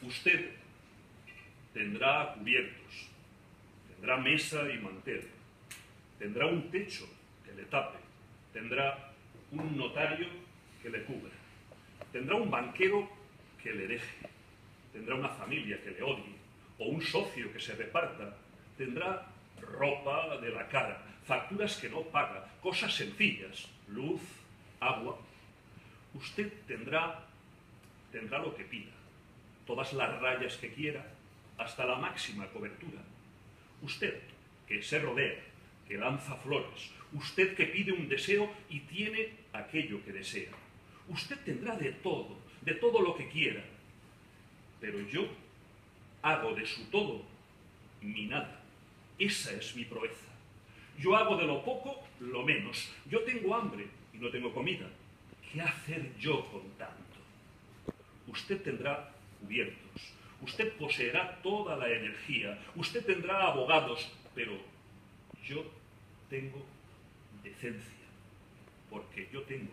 Usted tendrá cubiertos, tendrá mesa y mantel, tendrá un techo que le tape, tendrá un notario que le cubra, tendrá un banquero que le deje, tendrá una familia que le odie, o un socio que se reparta, tendrá ropa de la cara, facturas que no paga, cosas sencillas, luz, agua. Usted tendrá lo que pida, todas las rayas que quiera, hasta la máxima cobertura. Usted, que se rodea, que lanza flores, usted que pide un deseo y tiene aquello que desea. Usted tendrá de todo lo que quiera, pero yo hago de su todo mi nada. Esa es mi proeza. Yo hago de lo poco lo menos. Yo tengo hambre y no tengo comida. ¿Qué hacer yo con tanto? Usted tendrá cubiertos, usted poseerá toda la energía, usted tendrá abogados, pero yo tengo decencia, porque yo tengo